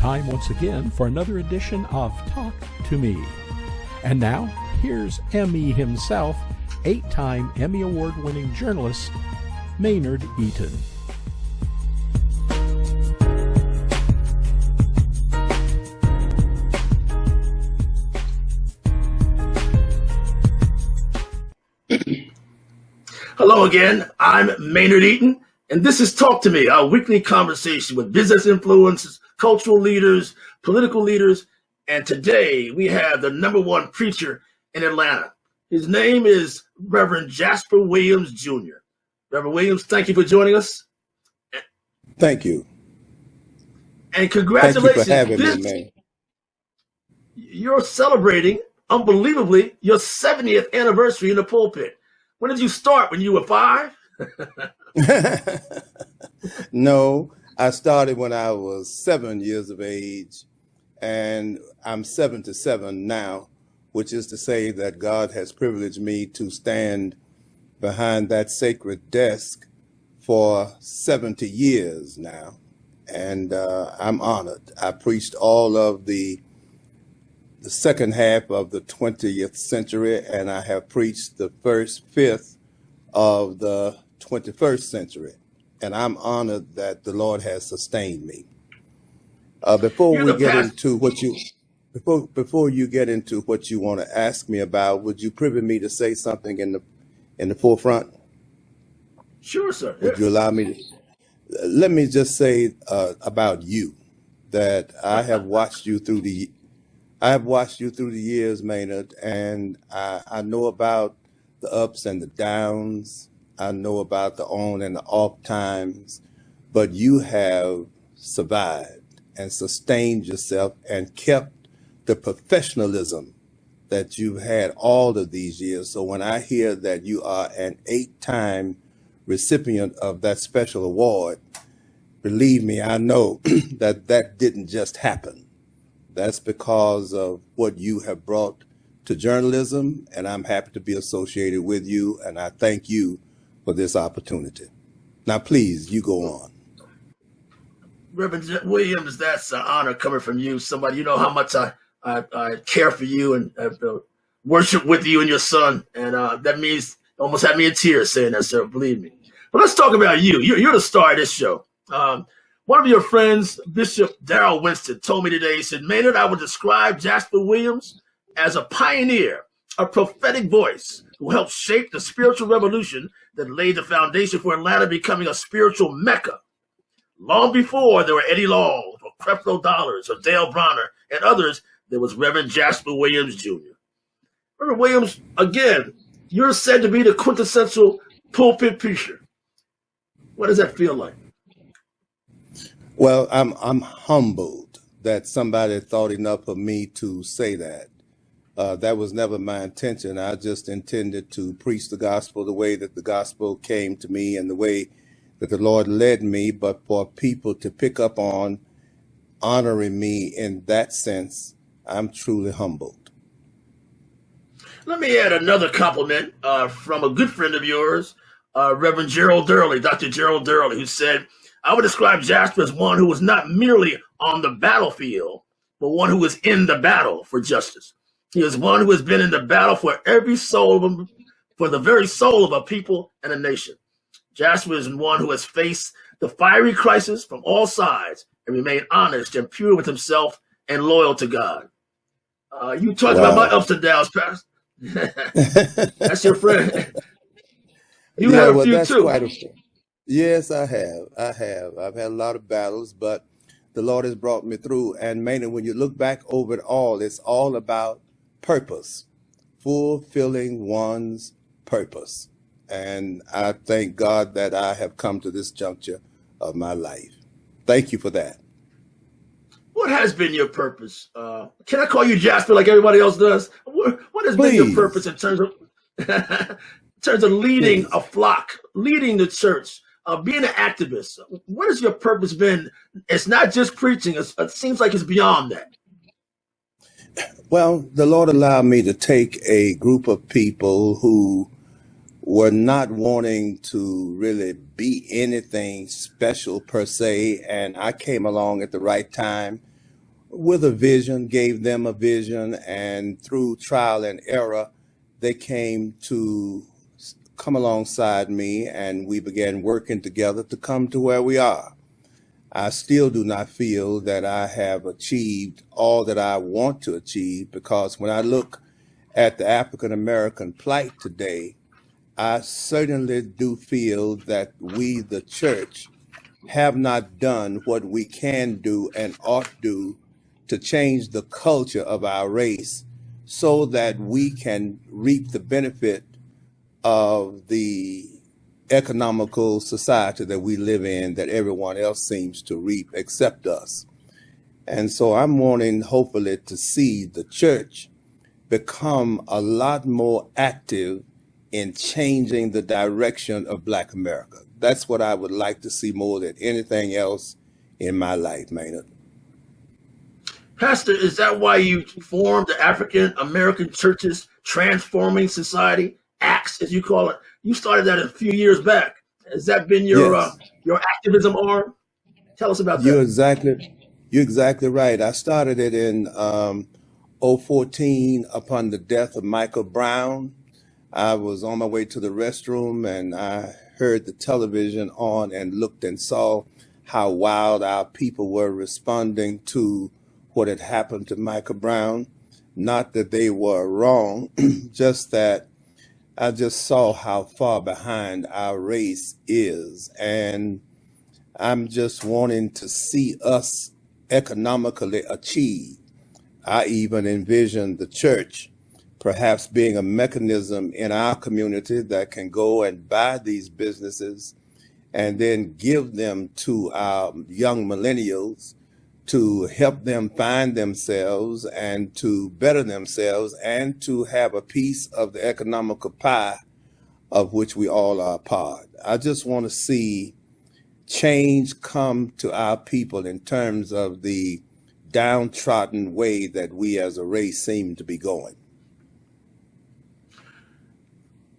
time once again for another edition of Talk to Me. And now, here's Emmy himself, 8-time Emmy Award-winning journalist, Maynard Eaton. Hello again, I'm Maynard Eaton, and this is Talk to Me, our weekly conversation with business influencers, cultural leaders, political leaders, and today we have the number one preacher in Atlanta. His name is Rev Jasper Williams Jr. Reverend Williams, thank you for joining us. Thank you. And congratulations. Thank you for having me, man. You're celebrating, unbelievably, your 70th anniversary in the pulpit. When did you start? When you were 5? No, I started when I was 7 years of age, and I'm 77 now, which is to say that God has privileged me to stand behind that sacred desk for 70 years now, and I'm honored. I preached all of the second half of the 20th century, and I have preached the first fifth of the 21st century, and I'm honored that the Lord has sustained me. Before you get into what you want to ask me about, would you privy me to say something in the forefront? Sure, sir. Would you allow me to? Let me just say about you that I have watched you through the years, Maynard, and I know about the ups and the downs. I know about the on and the off times, but you have survived and sustained yourself and kept the professionalism that you've had all of these years. So when I hear that you are an 8-time recipient of that special award, believe me, I know that didn't just happen. That's because of what you have brought to journalism, and I'm happy to be associated with you, and I thank you for this opportunity. Now, please, you go on. Reverend Williams, that's an honor coming from you. Somebody, you know how much I care for you and worship with you and your son, and that means almost had me in tears saying that, sir, believe me. But let's talk about you. You're the star of this show. One of your friends, Bishop Darryl Winston, told me today, he said, Maynard, I would describe Jasper Williams as a pioneer, a prophetic voice who helped shape the spiritual revolution that laid the foundation for Atlanta becoming a spiritual mecca. Long before there were Eddie Longs or Creflo Dollars or Dal Bronner and others, there was Rev Jasper Williams Jr. Reverend Williams, again, you're said to be the quintessential pulpit preacher. What does that feel like? Well, I'm humbled that somebody thought enough of me to say that. That was never my intention. I just intended to preach the gospel the way that the gospel came to me and the way that the Lord led me. But for people to pick up on honoring me in that sense, I'm truly humbled. Let me add another compliment from a good friend of yours, Rev Gerald Early, Dr. Gerald Durley, who said, I would describe Jasper as one who was not merely on the battlefield, but one who was in the battle for justice. He is one who has been in the battle for every soul of them, for the very soul of a people and a nation. Jasper is one who has faced the fiery crisis from all sides and remained honest and pure with himself and loyal to God. You talked about my ups and downs, Pastor. That's your friend. You have a few too. Quite a few. Yes, I have. I've had a lot of battles, but the Lord has brought me through. And mainly when you look back over it all, it's all about purpose, fulfilling one's purpose. And I thank God that I have come to this juncture of my life. Thank you for that. What has been your purpose? Can I call you Jasper like everybody else does? What has been your purpose in terms of leading a flock, leading the church, being an activist? What has your purpose been? It's not just preaching. It seems like it's beyond that. Well, the Lord allowed me to take a group of people who were not wanting to really be anything special per se, and I came along at the right time with a vision, gave them a vision, and through trial and error, they came to come alongside me, and we began working together to come to where we are. I still do not feel that I have achieved all that I want to achieve, because when I look at the African American plight today, I certainly do feel that we, the church, have not done what we can do and ought do to change the culture of our race so that we can reap the benefit of the economical society that we live in, that everyone else seems to reap except us. And so I'm wanting, hopefully, to see the church become a lot more active in changing the direction of Black America. That's what I would like to see more than anything else in my life, Maynard. Pastor, is that why you formed the African American Churches Transforming Society, ACTS, as you call it? You started that a few years back. Has that been your Yes. your activism arm? Tell us about You're that. exactly right. I started it in 014 upon the death of Michael Brown. I was on my way to the restroom and I heard the television on and looked and saw how wild our people were responding to what had happened to Michael Brown. Not that they were wrong, just that I just saw how far behind our race is. And I'm just wanting to see us economically achieve. I even envisioned the church perhaps being a mechanism in our community that can go and buy these businesses and then give them to our young millennials to help them find themselves and to better themselves and to have a piece of the economical pie of which we all are a part. I just want to see change come to our people in terms of the downtrodden way that we as a race seem to be going.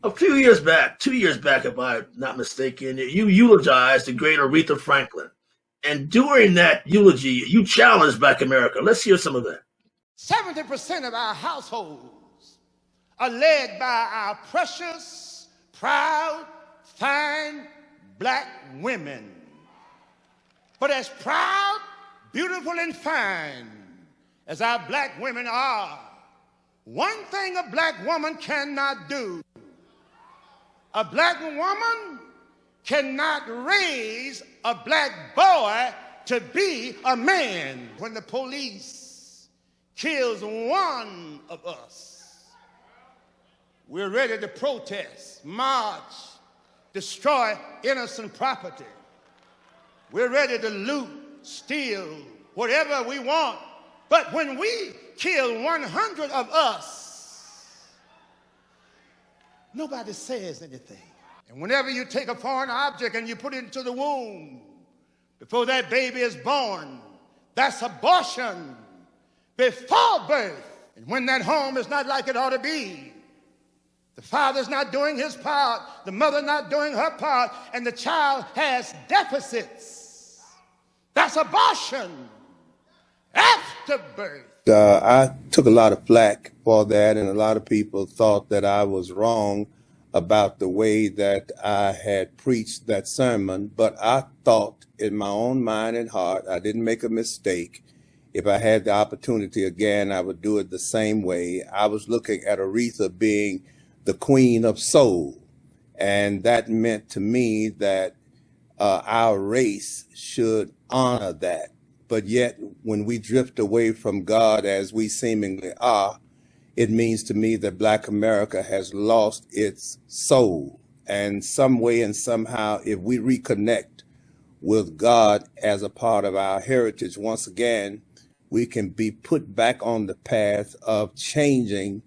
A few years back, 2 years back, if I'm not mistaken, you eulogized the great Aretha Franklin. And during that eulogy, you challenged Black America. Let's hear some of that. 70% of our households are led by our precious, proud, fine Black women. But as proud, beautiful, and fine as our Black women are, one thing a Black woman cannot do. A Black woman cannot raise a Black boy to be a man. When the police kills one of us, we're ready to protest, march, destroy innocent property. We're ready to loot, steal, whatever we want. But when we kill 100 of us, nobody says anything. And whenever you take a foreign object and you put it into the womb before that baby is born, that's abortion before birth. And when that home is not like it ought to be, the father's not doing his part, the mother not doing her part, and the child has deficits, that's abortion after birth. I took a lot of flack for that, and a lot of people thought that I was wrong about the way that I had preached that sermon. But I thought in my own mind and heart, I didn't make a mistake. If I had the opportunity again, I would do it the same way. I was looking at Aretha being the queen of soul, and that meant to me that our race should honor that. But yet, when we drift away from God, as we seemingly are, it means to me that Black America has lost its soul. And some way and somehow, if we reconnect with God as a part of our heritage, once again, we can be put back on the path of changing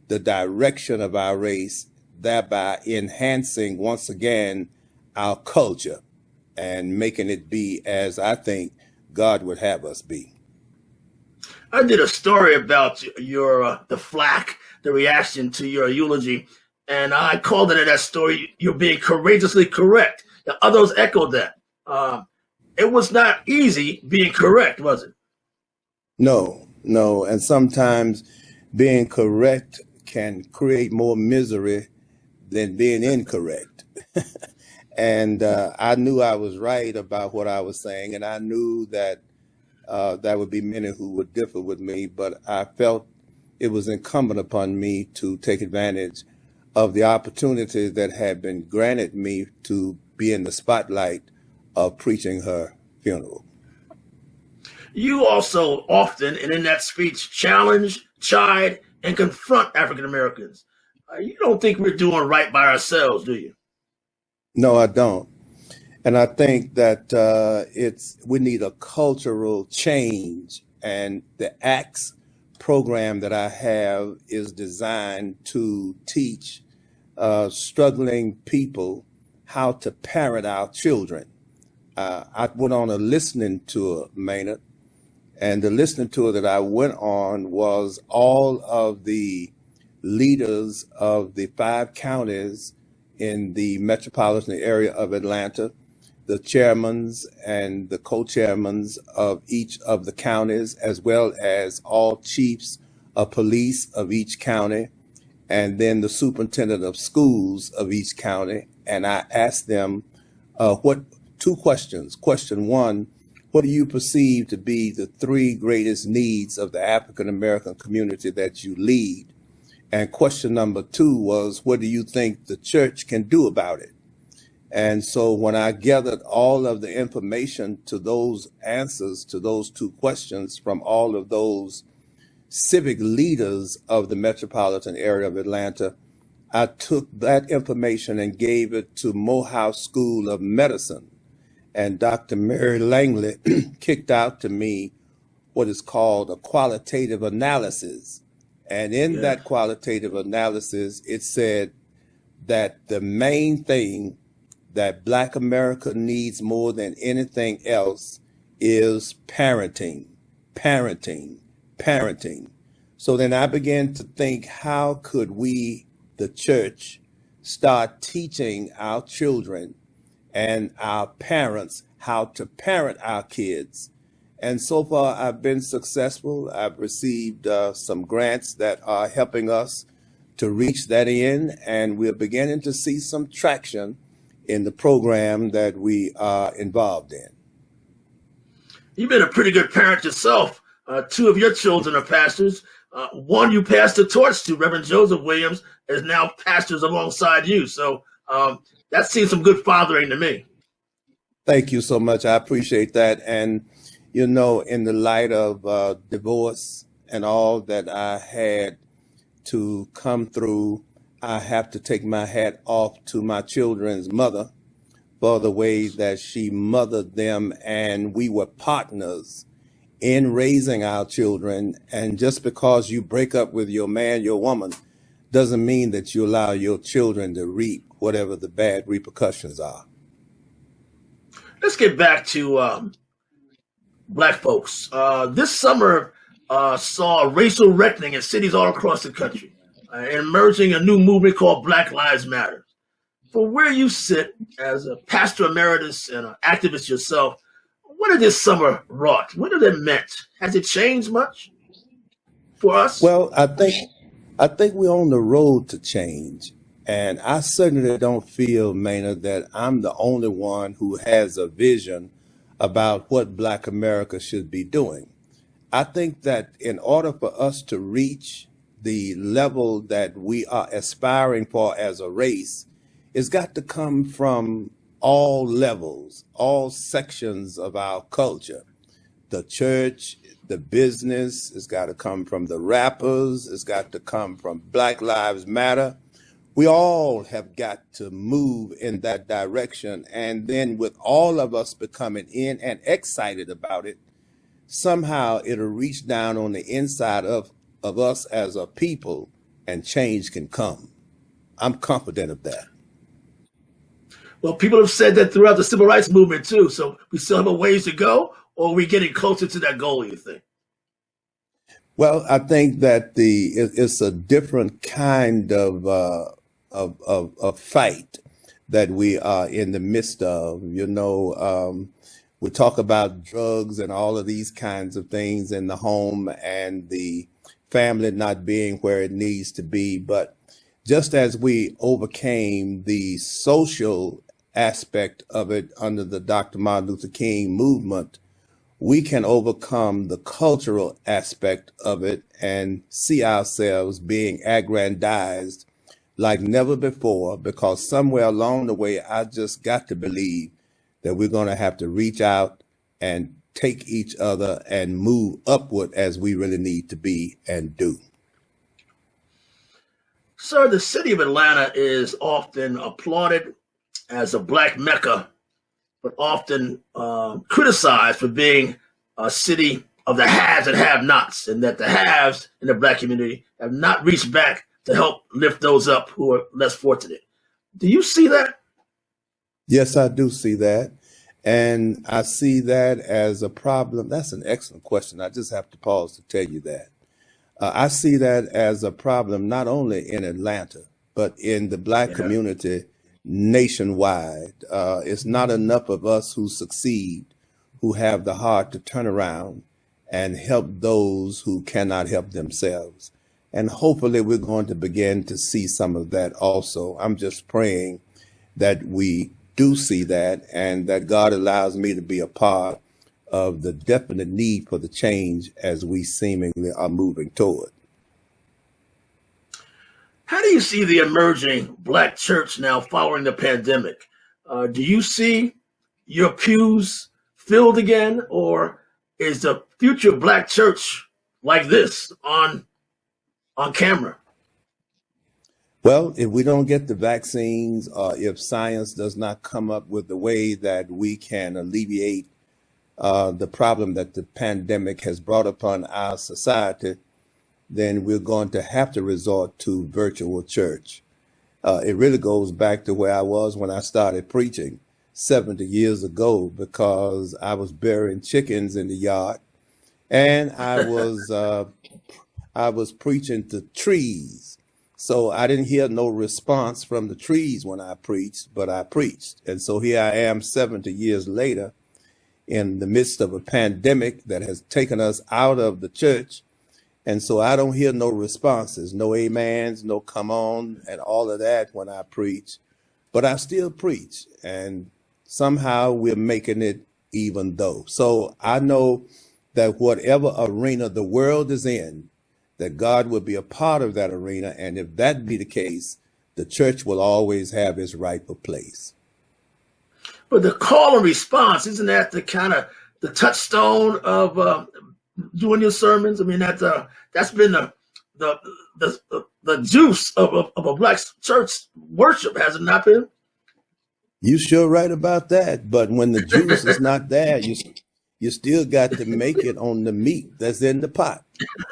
the direction of our race, thereby enhancing, once again, our culture and making it be as I think God would have us be. I did a story about your the flack, the reaction to your eulogy, and I called it in that story, "You're being courageously correct." Now, others echoed that. It was not easy being correct, was it? No, no. And sometimes being correct can create more misery than being incorrect. And I knew I was right about what I was saying, and I knew that there would be many who would differ with me, but I felt it was incumbent upon me to take advantage of the opportunity that had been granted me to be in the spotlight of preaching her funeral. You also often, and in that speech, challenge, chide, and confront African Americans. You don't think we're doing right by ourselves, do you? No, I don't. And I think that we need a cultural change, and the ACTS program that I have is designed to teach struggling people how to parent our children. I went on a listening tour, Maynard, and the listening tour that I went on was all of the leaders of the 5 counties in the metropolitan area of Atlanta, the chairmans and the co-chairmans of each of the counties, as well as all chiefs of police of each county, and then the superintendent of schools of each county. And I asked them 2 questions. Question 1, what do you perceive to be the 3 greatest needs of the African American community that you lead? And question number 2 was, what do you think the church can do about it? And so when I gathered all of the information to those answers to those 2 questions from all of those civic leaders of the metropolitan area of Atlanta, I took that information and gave it to Morehouse School of Medicine. And Dr. Mary Langley kicked out to me what is called a qualitative analysis. And in that qualitative analysis, it said that the main thing that Black America needs more than anything else is parenting, parenting, parenting. So then I began to think, how could we, the church, start teaching our children and our parents how to parent our kids? And so far, I've been successful. I've received some grants that are helping us to reach that end, and we're beginning to see some traction in the program that we are involved in. You've been a pretty good parent yourself. 2 of your children are pastors. One you passed the torch to, Rev Joseph Williams, is now pastors alongside you. So that seems some good fathering to me. Thank you so much. I appreciate that. And, you know, in the light of divorce and all that I had to come through, I have to take my hat off to my children's mother for the way that she mothered them, and we were partners in raising our children. And just because you break up with your man, your woman, doesn't mean that you allow your children to reap whatever the bad repercussions are. Let's get back to Black folks. This summer saw a racial reckoning in cities all across the country, emerging a new movement called Black Lives Matter. For where you sit as a Pastor-Emeritus and an activist yourself, what did this summer wrought? What did it meant? Has it changed much for us? Well, I think we're on the road to change. And I certainly don't feel, Maynard, that I'm the only one who has a vision about what Black America should be doing. I think that in order for us to reach the level that we are aspiring for as a race, it's got to come from all levels, all sections of our culture. The church, the business, it's got to come from the rappers, it's got to come from Black Lives Matter. We all have got to move in that direction. And then with all of us becoming in and excited about it, somehow it'll reach down on the inside of us as a people, and change can come. I'm confident of that. Well, people have said that throughout the civil rights movement too. So we still have a ways to go, or are we getting closer to that goal, you think? Well, I think that it's a different kind of fight that we are in the midst of. You know, We talk about drugs and all of these kinds of things in the home and the family not being where it needs to be. But just as we overcame the social aspect of it under the Dr. Martin Luther King movement, we can overcome the cultural aspect of it and see ourselves being aggrandized like never before, because somewhere along the way, I just got to believe that we're going to have to reach out and take each other and move upward as we really need to be and do. Sir, the city of Atlanta is often applauded as a black mecca, but often criticized for being a city of the haves and have-nots, and that the haves in the black community have not reached back to help lift those up who are less fortunate. Do you see that? Yes, I do see that. And I see that as a problem. That's an excellent question. I just have to pause to tell you that. I see that as a problem not only in Atlanta, but in the black community nationwide. It's not enough of us who succeed, who have the heart to turn around and help those who cannot help themselves. And hopefully we're going to begin to see some of that also. I'm just praying that we do see that and that God allows me to be a part of the definite need for the change as we seemingly are moving toward. How do you see the emerging black church now following the pandemic? Do you see your pews filled again, or is the future black church like this on camera? Well, if we don't get the vaccines, or if science does not come up with the way that we can alleviate the problem that the pandemic has brought upon our society, then we're going to have to resort to virtual church. It really goes back to where I was when I started preaching 70 years ago, because I was burying chickens in the yard, and I was preaching to trees. So I didn't hear no response from the trees when I preached, but I preached. And so here I am 70 years later in the midst of a pandemic that has taken us out of the church. And so I don't hear no responses, no amens, no come on, and all of that when I preach. But I still preach, and somehow we're making it even though. So I know that whatever arena the world is in, that God will be a part of that arena. And if that be the case, the church will always have its rightful place. But the call and response, isn't that the kind of the touchstone of doing your sermons? I mean, that's been the juice of a black church worship, has it not been? You sure right about that. But when the juice is not there, you still got to make it on the meat that's in the pot.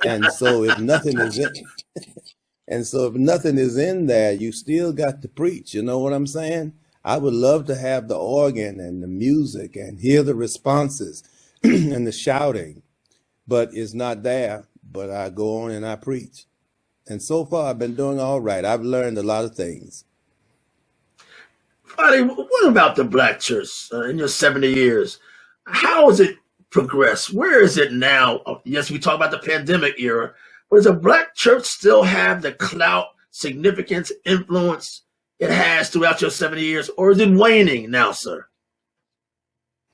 And so if nothing is in there, you still got to preach. You know what I'm saying? I would love to have the organ and the music and hear the responses and the shouting, but it's not there. But I go on and I preach. And so far I've been doing all right. I've learned a lot of things. Friday, what about the black church in your 70 years? How has it progressed? Where is it now? Yes, we talk about the pandemic era, but does the black church still have the clout, significance, influence it has throughout your 70 years, or is it waning now, sir?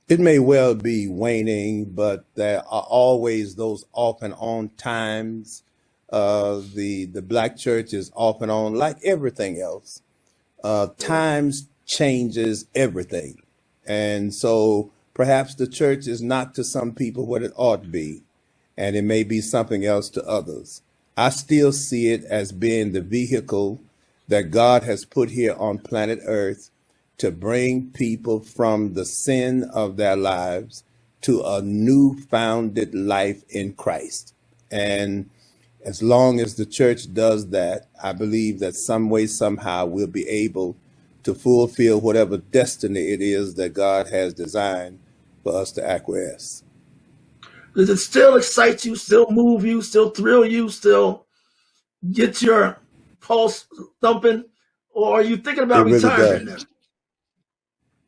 It may well be waning, but there are always those off and on times. The black church is off and on like everything else. Times changes everything. And so perhaps the church is not to some people what it ought to be, and it may be something else to others. I still see it as being the vehicle that God has put here on planet Earth to bring people from the sin of their lives to a new founded life in Christ. And as long as the church does that, I believe that some way, somehow we'll be able to fulfill whatever destiny it is that God has designed for us to acquiesce. Does it still excite you, still move you, still thrill you, still get your pulse thumping? Or are you thinking about It really retirement now?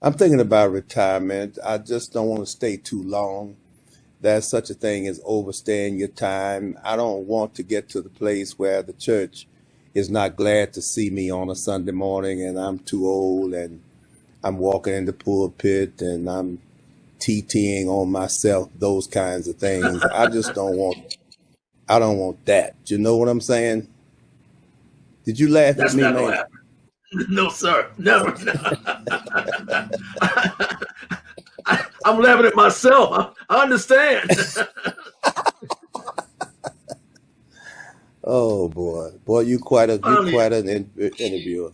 I'm thinking about retirement. I just don't want to stay too long. There's such a thing as overstaying your time. I don't want to get to the place where the church is not glad to see me on a Sunday morning and I'm too old and I'm walking in the pulpit and I'm TTing on myself, those kinds of things. I don't want that. You know what I'm saying? Did you laugh That's at me, not gonna man? happen. No, sir. No. I'm laughing at myself. I understand. Oh boy, you quite an interviewer.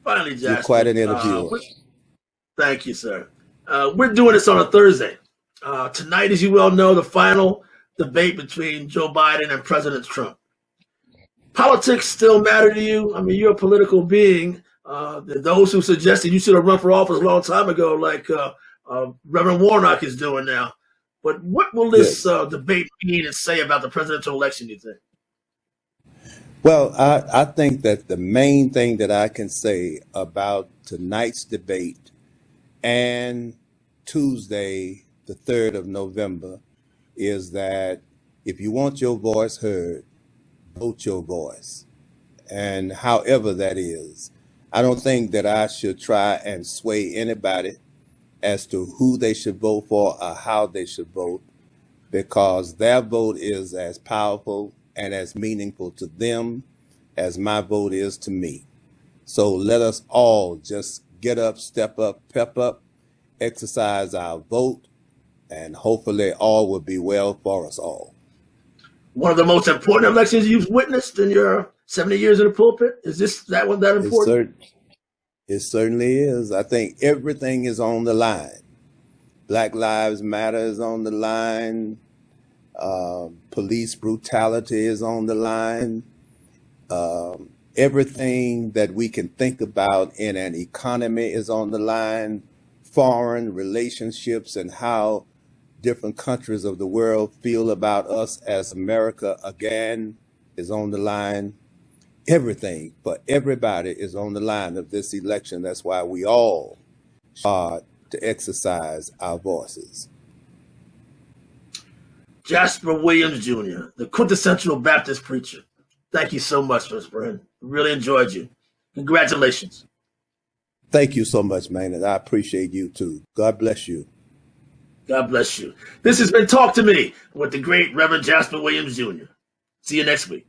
Finally, Jasper. You're quite an interviewer. Thank you, sir. We're doing this on a Thursday. Tonight, as you well know, the final debate between Joe Biden and President Trump. Politics still matter to you? I mean, you're a political being. Those who suggested you should have run for office a long time ago, like Reverend Warnock is doing now. But what will this debate mean and say about the presidential election, do you think? Well, I think that the main thing that I can say about tonight's debate and Tuesday, the 3rd of November, is that if you want your voice heard, vote your voice. And however that is, I don't think that I should try and sway anybody as to who they should vote for or how they should vote, because their vote is as powerful and as meaningful to them as my vote is to me. So let us all just get up, step up, pep up, exercise our vote, and hopefully all will be well for us all. One of the most important elections you've witnessed in your 70 years in the pulpit? Is that one that important? It certainly is. I think everything is on the line. Black Lives Matter is on the line. Police brutality is on the line. Everything that we can think about in an economy is on the line. Foreign relationships and how different countries of the world feel about us as America again is on the line. Everything for everybody is on the line of this election. That's why we all are to exercise our voices. Jasper Williams Jr., the quintessential Baptist preacher. Thank you so much, Mr. Brent. Really enjoyed you. Congratulations. Thank you so much, man, and I appreciate you too. God bless you. God bless you. This has been Talk to Me with the great Rev Jasper Williams Jr. See you next week.